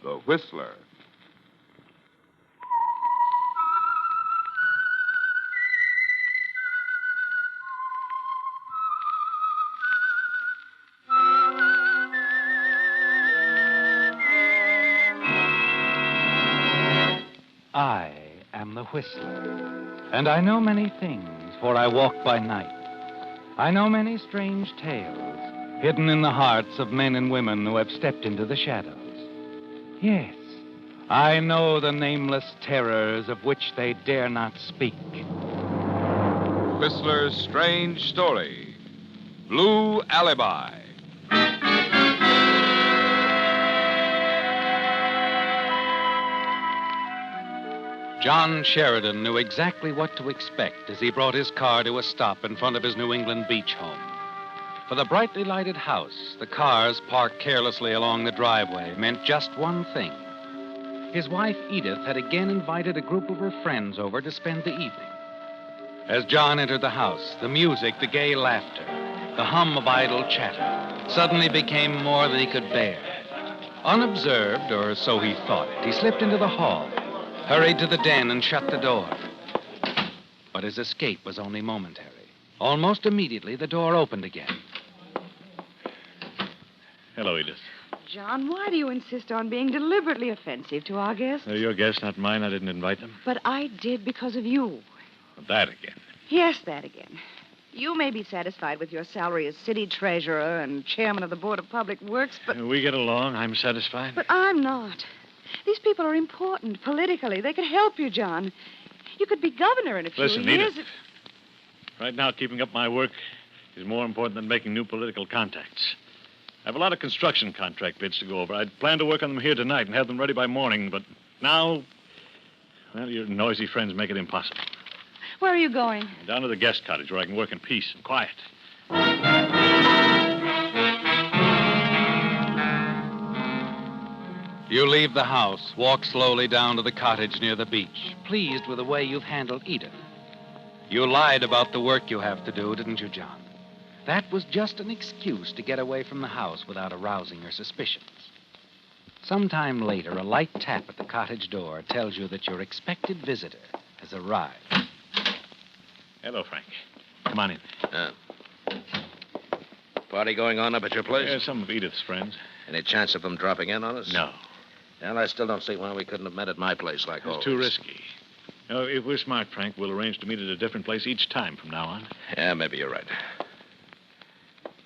The Whistler. I am the Whistler, and I know many things, for I walk by night. I know many strange tales, hidden in the hearts of men and women who have stepped into the shadows. Yes, I know the nameless terrors of which they dare not speak. Whistler's Strange Story. Blue Alibi. John Sheridan knew exactly what to expect as he brought his car to a stop in front of his New England beach home. For the brightly lighted house, the cars parked carelessly along the driveway meant just one thing. His wife, Edith, had again invited a group of her friends over to spend the evening. As John entered the house, the music, the gay laughter, the hum of idle chatter suddenly became more than he could bear. Unobserved, or so he thought, he slipped into the hall, hurried to the den and shut the door. But his escape was only momentary. Almost immediately, the door opened again. Hello, Edith. John, why do you insist on being deliberately offensive to our guests? They're your guests, not mine. I didn't invite them. But I did because of you. That again. Yes, that again. You may be satisfied with your salary as city treasurer and chairman of the Board of Public Works, but... We get along. I'm satisfied. But I'm not. These people are important politically. They could help you, John. You could be governor in a few Listen, years. Edith. Right now, keeping up my work is more important than making new political contacts. I have a lot of construction contract bids to go over. I'd planned to work on them here tonight and have them ready by morning, but now, well, your noisy friends make it impossible. Where are you going? Down to the guest cottage where I can work in peace and quiet. You leave the house, walk slowly down to the cottage near the beach, pleased with the way you've handled Edith. You lied about the work you have to do, didn't you, John? That was just an excuse to get away from the house without arousing her suspicions. Sometime later, a light tap at the cottage door tells you that your expected visitor has arrived. Hello, Frank. Come on in. Party going on up at your place? Yeah, some of Edith's friends. Any chance of them dropping in on us? No. Well, I still don't see why we couldn't have met at my place like always. It's too risky. No, if we're smart, Frank, we'll arrange to meet at a different place each time from now on. Yeah, maybe you're right.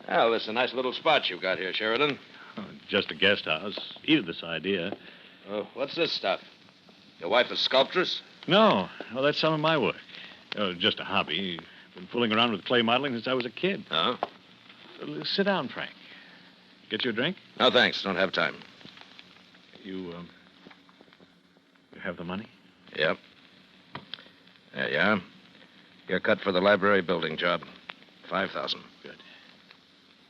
Well, this is a nice little spot you've got here, Sheridan. Oh, just a guest house. Edith's idea. Oh, what's this stuff? Your wife a sculptress? No. Well, that's some of my work. Oh, just a hobby. Been fooling around with clay modeling since I was a kid. Oh? Sit down, Frank. Get you a drink? No, thanks. Don't have time. You have the money? Yep. There you are. You're cut for the library building job. $5,000. Good.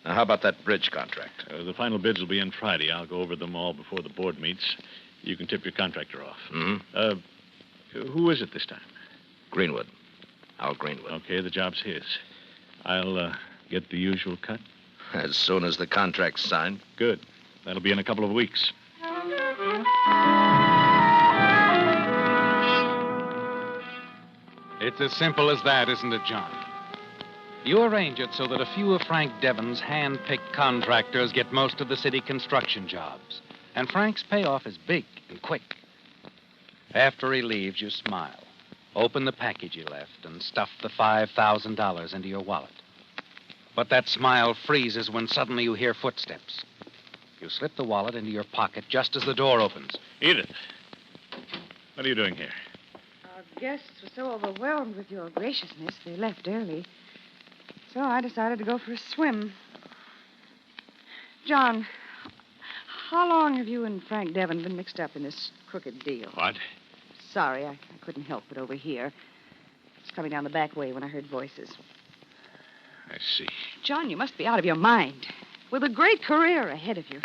Now, how about that bridge contract? The final bids will be in Friday. I'll go over them all before the board meets. You can tip your contractor off. Mm-hmm. Who is it this time? Greenwood. Al Greenwood. Okay, the job's his. I'll get the usual cut. As soon as the contract's signed. Good. That'll be in a couple of weeks. It's as simple as that, isn't it, John? You arrange it so that a few of Frank Devon's hand-picked contractors get most of the city construction jobs. And Frank's payoff is big and quick. After he leaves, you smile. Open the package you left and stuff the $5,000 into your wallet. But that smile freezes when suddenly you hear footsteps. You slip the wallet into your pocket just as the door opens. Edith, what are you doing here? Our guests were so overwhelmed with your graciousness, they left early. So I decided to go for a swim. John, how long have you and Frank Devon been mixed up in this crooked deal? What? Sorry, I couldn't help but overhear. I was coming down the back way when I heard voices. I see. John, you must be out of your mind. With a great career ahead of you,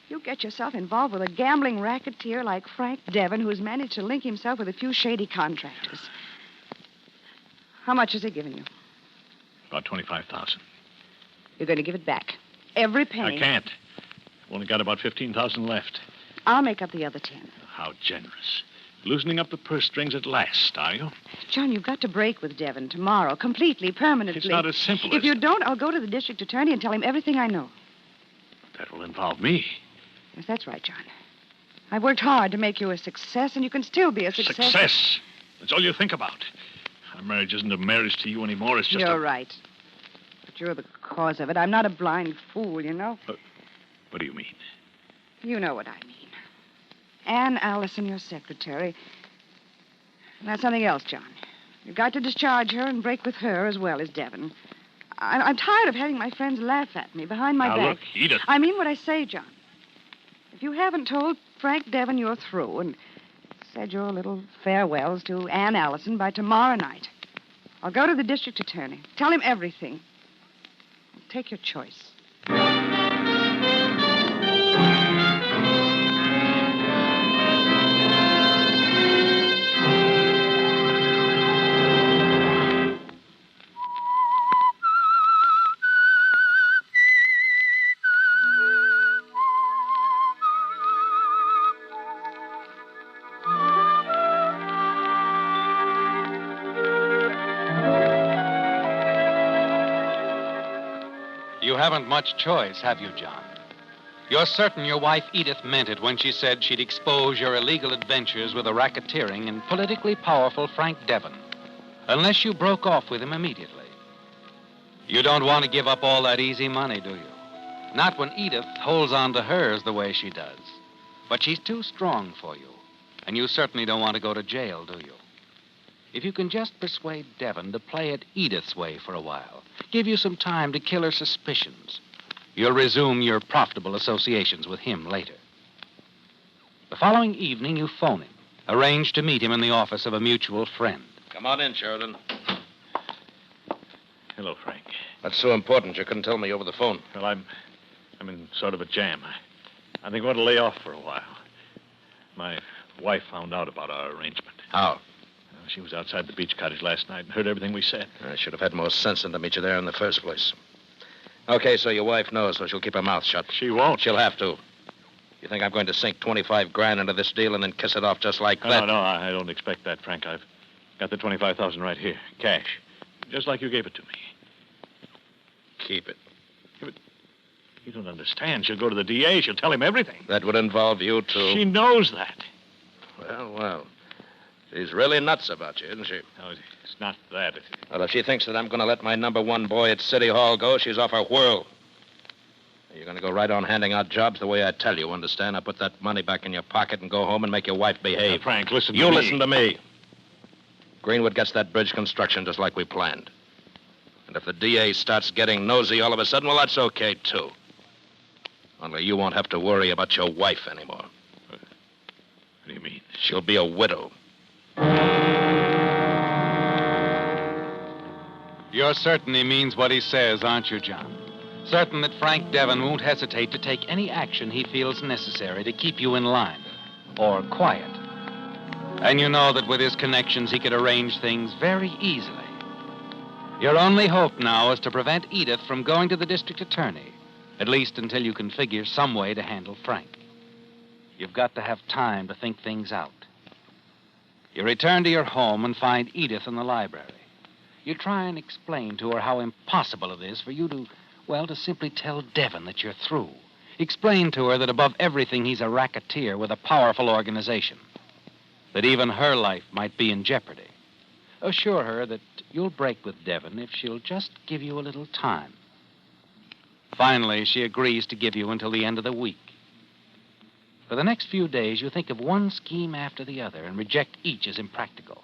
you get yourself involved with a gambling racketeer like Frank Devon, who's managed to link himself with a few shady contractors. How much has he given you? About $25,000. You're going to give it back. Every penny. I can't. I've only got about $15,000 left. I'll make up the other 10. How generous. Loosening up the purse strings at last, are you? John, you've got to break with Devon tomorrow, completely, permanently. It's not as simple as... If you don't, I'll go to the district attorney and tell him everything I know. That will involve me. Yes, that's right, John. I've worked hard to make you a success, and you can still be a success. Success? That's all you think about. Our marriage isn't a marriage to you anymore. It's just You're right. But you're the cause of it. I'm not a blind fool, you know. What do you mean? You know what I mean. Ann Allison, your secretary. And that's something else, John. You've got to discharge her and break with her as well as Devon. I'm tired of having my friends laugh at me behind my Now, back. look, Edith. I mean what I say, John. If you haven't told Frank Devon you're through and said your little farewells to Ann Allison by tomorrow night, I'll go to the district attorney. Tell him everything. Take your choice. You haven't much choice, have you, John? You're certain your wife Edith meant it when she said she'd expose your illegal adventures with a racketeering and politically powerful Frank Devon, unless you broke off with him immediately. You don't want to give up all that easy money, do you? Not when Edith holds on to hers the way she does. But she's too strong for you, and you certainly don't want to go to jail, do you? If you can just persuade Devon to play it Edith's way for a while, give you some time to kill her suspicions, you'll resume your profitable associations with him later. The following evening, you phone him, arrange to meet him in the office of a mutual friend. Come on in, Sheridan. Hello, Frank. What's so important you couldn't tell me over the phone? Well, I'm in sort of a jam. I think I want to lay off for a while. My wife found out about our arrangement. How? She was outside the beach cottage last night and heard everything we said. I should have had more sense than to meet you there in the first place. Okay, so your wife knows, so she'll keep her mouth shut. She won't. She'll have to. You think I'm going to sink 25 grand into this deal and then kiss it off just like that? No, I don't expect that, Frank. I've got the $25,000 right here, cash, just like you gave it to me. Keep it. Yeah, but you don't understand. She'll go to the DA. She'll tell him everything. That would involve you, too. She knows that. Well. She's really nuts about you, isn't she? No, it's not that. Well, if she thinks that I'm going to let my number one boy at City Hall go, she's off her whirl. You're going to go right on handing out jobs the way I tell you, understand? I'll put that money back in your pocket and go home and make your wife behave. Now, Frank, listen to me. You me. listen to me. Greenwood gets that bridge construction just like we planned. And if the DA starts getting nosy all of a sudden, well, that's okay, too. Only you won't have to worry about your wife anymore. What do you mean? She'll be a widow. You're certain he means what he says, aren't you, John? Certain that Frank Devon won't hesitate to take any action he feels necessary to keep you in line or quiet. And you know that with his connections, he could arrange things very easily. Your only hope now is to prevent Edith from going to the district attorney, at least until you can figure some way to handle Frank. You've got to have time to think things out. You return to your home and find Edith in the library. You try and explain to her how impossible it is for you to simply tell Devon that you're through. Explain to her that above everything he's a racketeer with a powerful organization, that even her life might be in jeopardy. Assure her that you'll break with Devon if she'll just give you a little time. Finally, she agrees to give you until the end of the week. For the next few days, you think of one scheme after the other and reject each as impractical.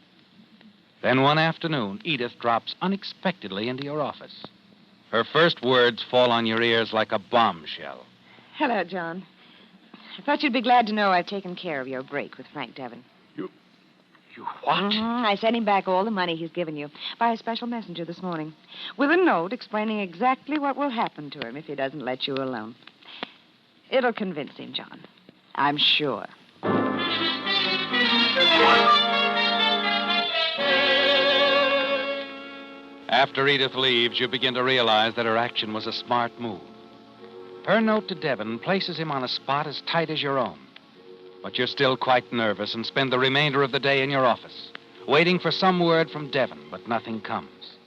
Then one afternoon, Edith drops unexpectedly into your office. Her first words fall on your ears like a bombshell. Hello, John. I thought you'd be glad to know I've taken care of your break with Frank Devon. You what? I sent him back all the money he's given you by a special messenger this morning, with a note explaining exactly what will happen to him if he doesn't let you alone. It'll convince him, John. I'm sure. After Edith leaves, you begin to realize that her action was a smart move. Her note to Devon places him on a spot as tight as your own. But you're still quite nervous and spend the remainder of the day in your office, waiting for some word from Devon, but nothing comes.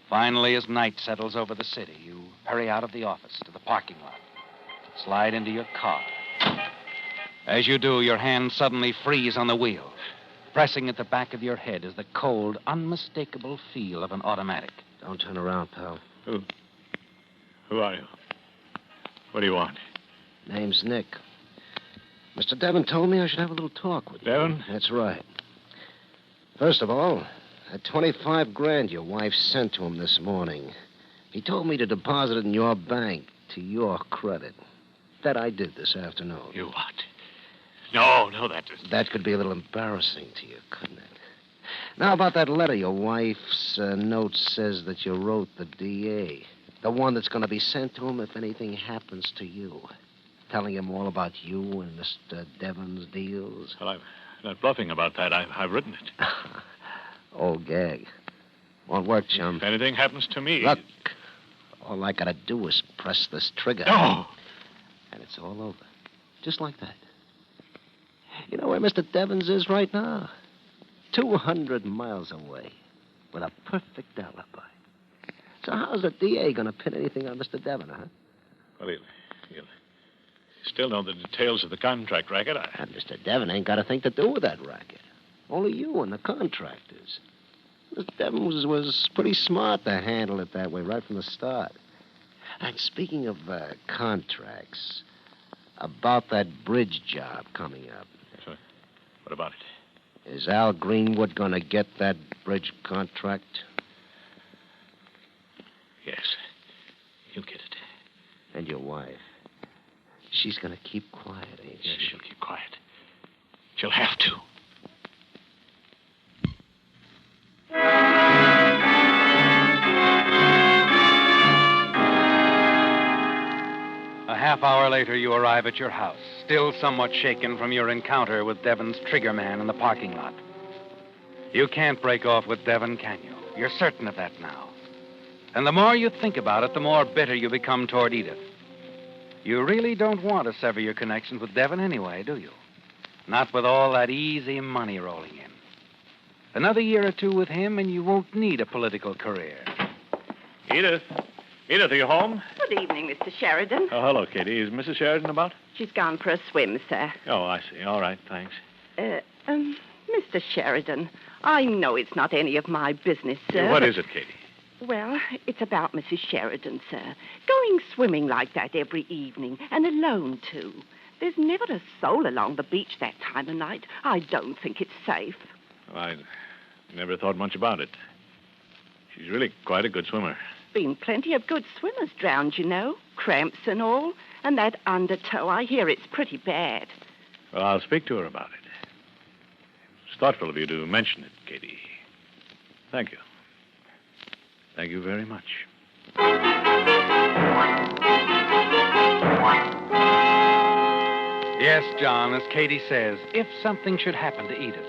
Finally, as night settles over the city, you hurry out of the office to the parking lot, slide into your car. As you do, your hands suddenly freeze on the wheel. Pressing at the back of your head is the cold, unmistakable feel of an automatic. Don't turn around, pal. Who are you? What do you want? Name's Nick. Mr. Devon told me I should have a little talk with you. Devon? That's right. First of all, that 25 grand your wife sent to him this morning. He told me to deposit it in your bank to your credit. That I did this afternoon. You what? No, that isn't. That could be a little embarrassing to you, couldn't it? Now, about that letter, your wife's note says that you wrote the DA. The one that's going to be sent to him if anything happens to you. Telling him all about you and Mr. Devon's deals. Well, I'm not bluffing about that. I've written it. Old gag. Won't work, chum. If anything happens to me... Look, all I got to do is press this trigger. No! And it's all over. Just like that. You know where Mr. Devon's is right now? 200 miles away. With a perfect alibi. So how's the DA going to pin anything on Mr. Devon, huh? Well, he'll still know the details of the contract racket. And Mr. Devon ain't got a thing to do with that racket. Only you and the contractors. Mr. Devon was pretty smart to handle it that way right from the start. And speaking of contracts, about that bridge job coming up. Sorry. What about it? Is Al Greenwood going to get that bridge contract? Yes. He'll get it. And your wife? She's going to keep quiet, ain't she? Yes, she'll keep quiet. She'll have to. A half hour later, you arrive at your house, still somewhat shaken from your encounter with Devon's trigger man in the parking lot. You can't break off with Devon, can you? You're certain of that now. And the more you think about it, the more bitter you become toward Edith. You really don't want to sever your connections with Devon anyway, do you? Not with all that easy money rolling in. Another year or two with him, and you won't need a political career. Edith, are you home? Good evening, Mr. Sheridan. Oh, hello, Katie. Is Mrs. Sheridan about? She's gone for a swim, sir. Oh, I see. All right, thanks. Mr. Sheridan, I know it's not any of my business, sir. What is it, Katie? Well, it's about Mrs. Sheridan, sir. Going swimming like that every evening, and alone, too. There's never a soul along the beach that time of night. I don't think it's safe. Well, I never thought much about it. She's really quite a good swimmer. Been plenty of good swimmers drowned, you know. Cramps and all. And that undertow, I hear it's pretty bad. Well, I'll speak to her about it. It's thoughtful of you to mention it, Katie. Thank you. Thank you very much. Yes, John, as Katie says, if something should happen to Edith,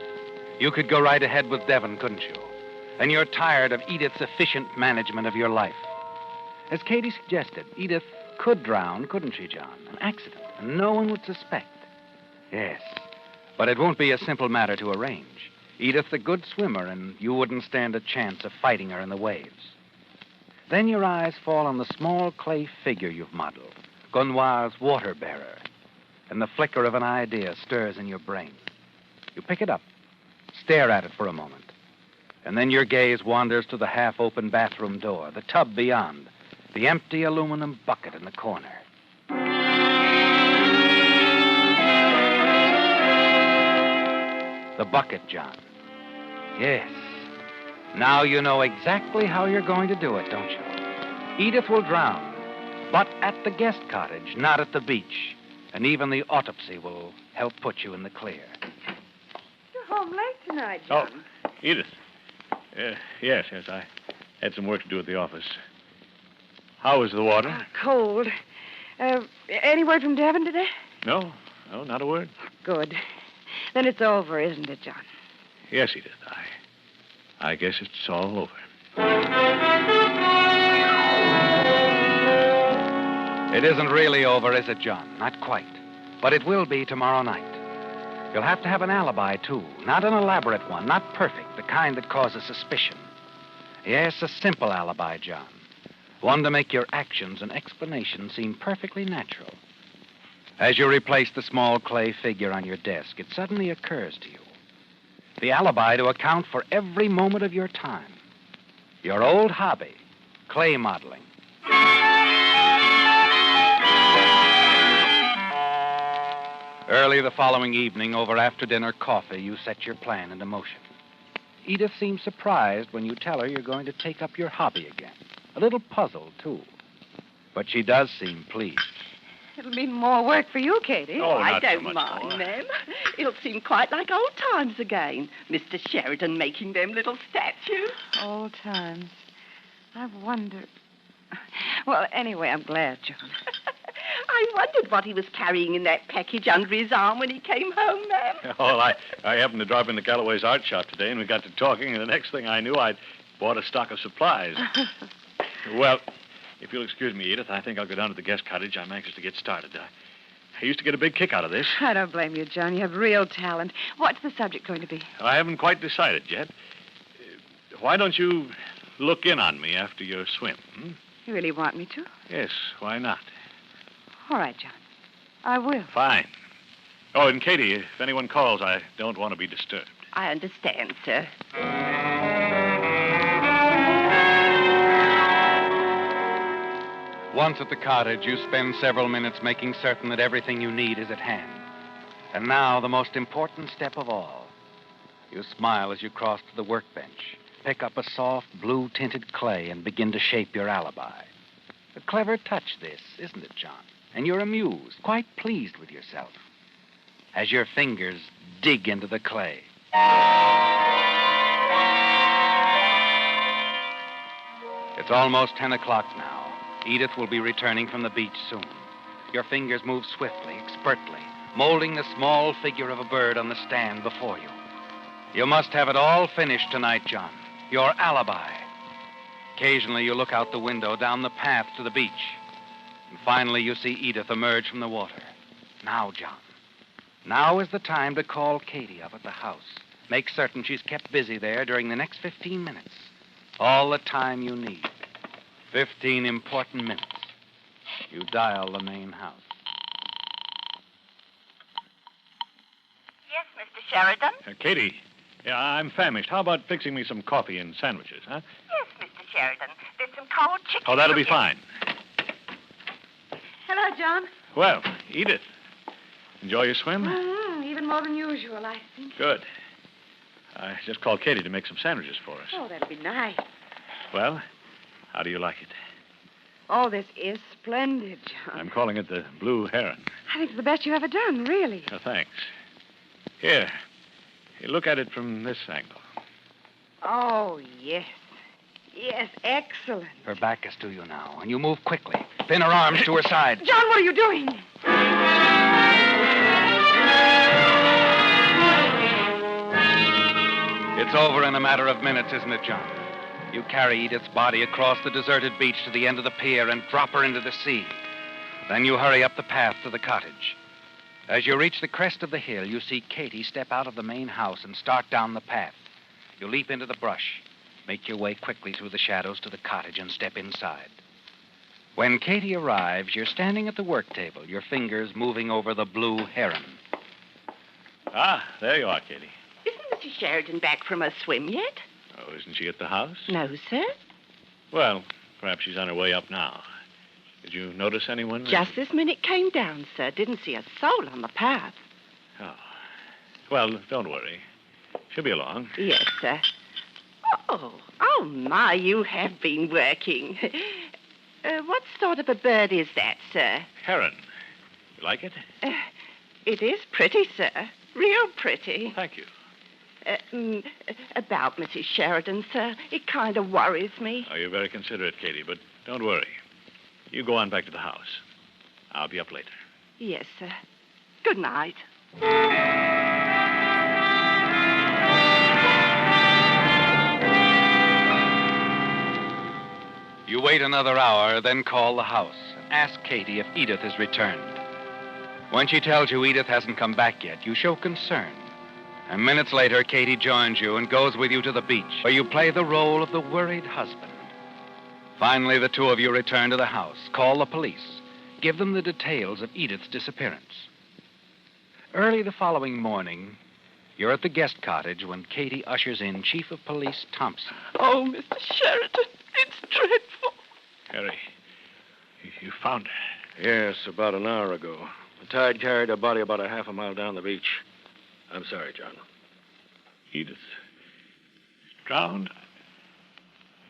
you could go right ahead with Devon, couldn't you? And you're tired of Edith's efficient management of your life. As Katie suggested, Edith could drown, couldn't she, John? An accident, and no one would suspect. Yes, but it won't be a simple matter to arrange. Edith's a good swimmer, and you wouldn't stand a chance of fighting her in the waves. Then your eyes fall on the small clay figure you've modeled, Gunwar's water bearer, and the flicker of an idea stirs in your brain. You pick it up, stare at it for a moment, and then your gaze wanders to the half-open bathroom door, the tub beyond, the empty aluminum bucket in the corner. The bucket, John. Yes. Now you know exactly how you're going to do it, don't you? Edith will drown, but at the guest cottage, not at the beach. And even the autopsy will help put you in the clear. You're home late tonight, John. Oh, Edith. Yes, I had some work to do at the office. How is the water? Oh, cold. Any word from Devon today? No, not a word. Good. Then it's over, isn't it, John? Yes, Edith, I guess it's all over. It isn't really over, is it, John? Not quite. But it will be tomorrow night. You'll have to have an alibi, too. Not an elaborate one, not perfect, the kind that causes suspicion. Yes, a simple alibi, John. One to make your actions and explanations seem perfectly natural. As you replace the small clay figure on your desk, it suddenly occurs to you. The alibi to account for every moment of your time. Your old hobby, clay modeling. Early the following evening, over after-dinner coffee, you set your plan into motion. Edith seems surprised when you tell her you're going to take up your hobby again. A little puzzled, too. But she does seem pleased. It'll mean more work for you, Katie. Oh, I not so don't much mind, more. ma'am. It'll seem quite like old times again. Mr. Sheridan making them little statues. Old times. I've wondered. Well, anyway, I'm glad, John. I wondered what he was carrying in that package under his arm when he came home, ma'am. Well, I happened to drop into Galloway's art shop today, and we got to talking, and the next thing I knew, I'd bought a stock of supplies. Well, if you'll excuse me, Edith, I think I'll go down to the guest cottage. I'm anxious to get started. I used to get a big kick out of this. I don't blame you, John. You have real talent. What's the subject going to be? I haven't quite decided yet. Why don't you look in on me after your swim? You really want me to? Yes, why not? All right, John. I will. Fine. Oh, and Katie, if anyone calls, I don't want to be disturbed. I understand, sir. Once at the cottage, you spend several minutes making certain that everything you need is at hand. And now, the most important step of all. You smile as you cross to the workbench, pick up a soft, blue-tinted clay, and begin to shape your alibi. A clever touch, this, isn't it, John? And you're amused, quite pleased with yourself, as your fingers dig into the clay. It's almost 10 o'clock now. Edith will be returning from the beach soon. Your fingers move swiftly, expertly, molding the small figure of a bird on the stand before you. You must have it all finished tonight, John. Your alibi. Occasionally, you look out the window down the path to the beach. And finally, you see Edith emerge from the water. Now, John. Now is the time to call Katie up at the house. Make certain she's kept busy there during the next 15 minutes. All the time you need. 15 important minutes. You dial the main house. Yes, Mr. Sheridan? Katie, I'm famished. How about fixing me some coffee and sandwiches, huh? Yes, Mr. Sheridan. There's some cold chicken. Oh, that'll be fine. Hello, John. Well, Edith, enjoy your swim? Even more than usual, I think. Good. I just called Katie to make some sandwiches for us. Oh, that'll be nice. Well, how do you like it? Oh, this is splendid, John. I'm calling it the Blue Heron. I think it's the best you've ever done, really. Oh, thanks. Here, look at it from this angle. Oh, yes. Yes, excellent. Her back is to you now, and you move quickly. Pin her arms to her side. John, what are you doing? It's over in a matter of minutes, isn't it, John? You carry Edith's body across the deserted beach to the end of the pier and drop her into the sea. Then you hurry up the path to the cottage. As you reach the crest of the hill, you see Katie step out of the main house and start down the path. You leap into the brush, make your way quickly through the shadows to the cottage, and step inside. When Katie arrives, you're standing at the work table, your fingers moving over the Blue Heron. Ah, there you are, Katie. Isn't Mrs. Sheridan back from her swim yet? Oh, isn't she at the house? No, sir. Well, perhaps she's on her way up now. Did you notice anyone? Just this minute came down, sir. Didn't see a soul on the path. Oh. Well, don't worry. She'll be along. Yes, sir. Oh, my, you have been working. What sort of a bird is that, sir? Heron. You like it? It is pretty, sir. Real pretty. Thank you. About Mrs. Sheridan, sir. It kind of worries me. Oh, you're very considerate, Katie, but don't worry. You go on back to the house. I'll be up later. Yes, sir. Good night. You wait another hour, then call the house. Ask Katie if Edith has returned. When she tells you Edith hasn't come back yet, you show concern. And minutes later, Katie joins you and goes with you to the beach, where you play the role of the worried husband. Finally, the two of you return to the house, call the police, give them the details of Edith's disappearance. Early the following morning, you're at the guest cottage when Katie ushers in Chief of Police Thompson. Oh, Mr. Sheridan, it's dreadful. Harry, you found her. Yes, about an hour ago. The tide carried her body about a half a mile down the beach. I'm sorry, John. Edith. Drowned?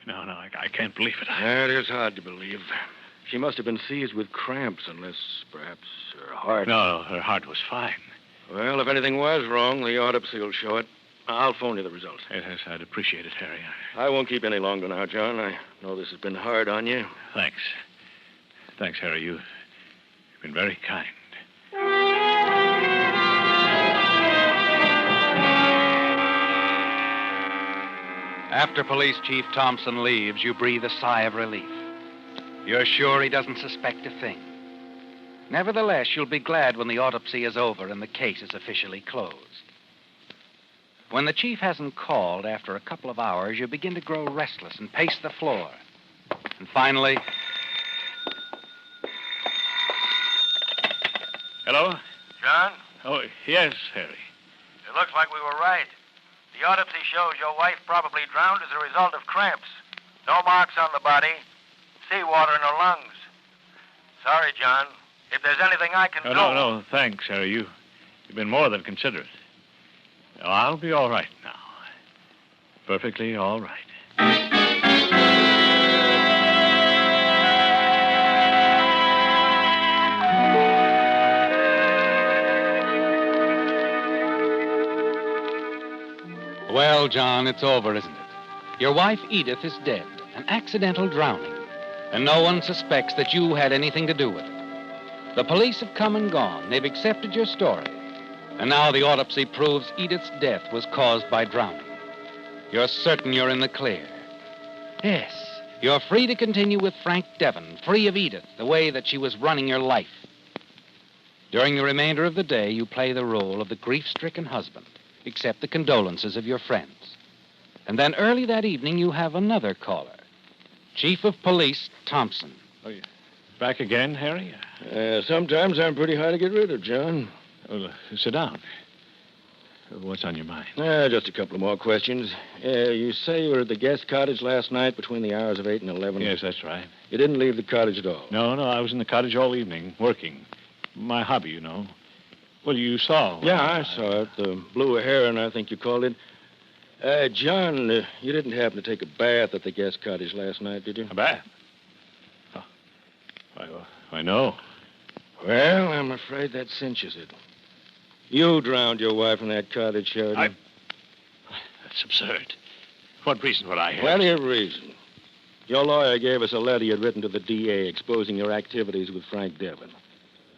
No, I can't believe it. That is hard to believe. She must have been seized with cramps, unless perhaps her heart... No, her heart was fine. Well, if anything was wrong, the autopsy will show it. I'll phone you the results. Yes, I'd appreciate it, Harry. I won't keep any longer now, John. I know this has been hard on you. Thanks. Thanks, Harry. You've been very kind. After Police Chief Thompson leaves, you breathe a sigh of relief. You're sure he doesn't suspect a thing. Nevertheless, you'll be glad when the autopsy is over and the case is officially closed. When the chief hasn't called, after a couple of hours, you begin to grow restless and pace the floor. And finally... Hello? John, Oh, yes, Harry. it looks like we were right. The autopsy shows your wife probably drowned as a result of cramps. No marks on the body. Seawater in her lungs. Sorry, John. If there's anything I can do... No, thanks, Harry. You've been more than considerate. Oh, I'll be all right now. Perfectly all right. Well, John, it's over, isn't it? Your wife, Edith, is dead. An accidental drowning. And no one suspects that you had anything to do with it. The police have come and gone. They've accepted your story. And now the autopsy proves Edith's death was caused by drowning. You're certain you're in the clear. Yes, you're free to continue with Frank Devon, free of Edith, the way that she was running your life. During the remainder of the day, you play the role of the grief-stricken husband, accept the condolences of your friends. And then early that evening, you have another caller, Chief of Police Thompson. Oh, you back again, Harry? Sometimes I'm pretty hard to get rid of, John. Well, sit down. What's on your mind? Just a couple of more questions. You say you were at the guest cottage last night between the hours of 8 and 11? Yes, that's right. You didn't leave the cottage at all? No, I was in the cottage all evening, working. My hobby, you know. Well, you saw. Yeah, I saw it. The Blue Heron, I think you called it. John, you didn't happen to take a bath at the guest cottage last night, did you? A bath? Oh. I know. Well, I'm afraid that cinches it. You drowned your wife in that cottage, Sheridan. That's absurd. What reason would I have? Plenty of reason. Your lawyer gave us a letter you'd written to the DA exposing your activities with Frank Devon.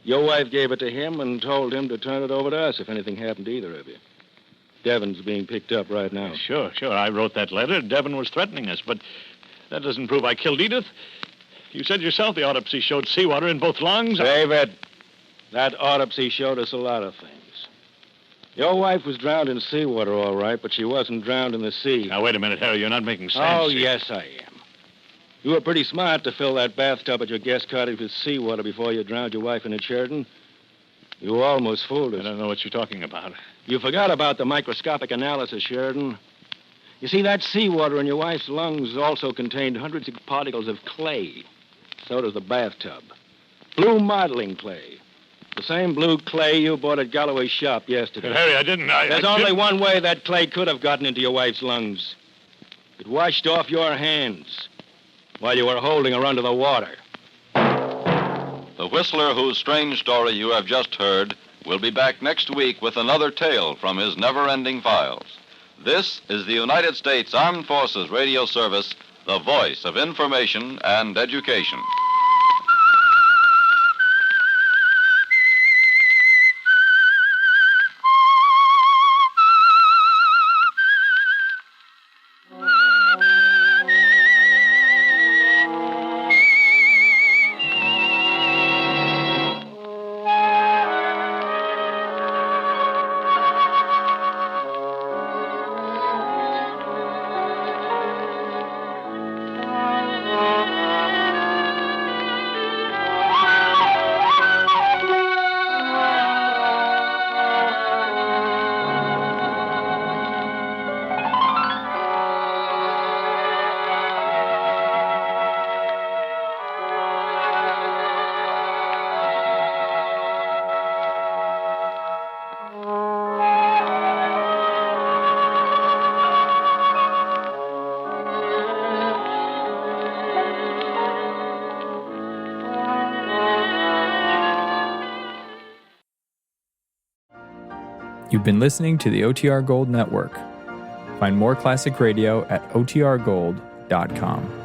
Your wife gave it to him and told him to turn it over to us if anything happened to either of you. Devon's being picked up right now. Sure. I wrote that letter. Devon was threatening us, but that doesn't prove I killed Edith. You said yourself the autopsy showed seawater in both lungs. David, that autopsy showed us a lot of things. Your wife was drowned in seawater, all right, but she wasn't drowned in the sea. Now, wait a minute, Harry. You're not making sense. Oh, yes, I am. You were pretty smart to fill that bathtub at your guest cottage with seawater before you drowned your wife in it, Sheridan. You almost fooled us. I don't know what you're talking about. You forgot about the microscopic analysis, Sheridan. You see, that seawater in your wife's lungs also contained hundreds of particles of clay. So does the bathtub. Blue modeling clay. The same blue clay you bought at Galloway's shop yesterday. But, Harry, I didn't. There's only one way that clay could have gotten into your wife's lungs. It washed off your hands while you were holding her under the water. The Whistler, whose strange story you have just heard, will be back next week with another tale from his never-ending files. This is the United States Armed Forces Radio Service, the voice of information and education. You've been listening to the OTR Gold Network. Find more classic radio at otrgold.com.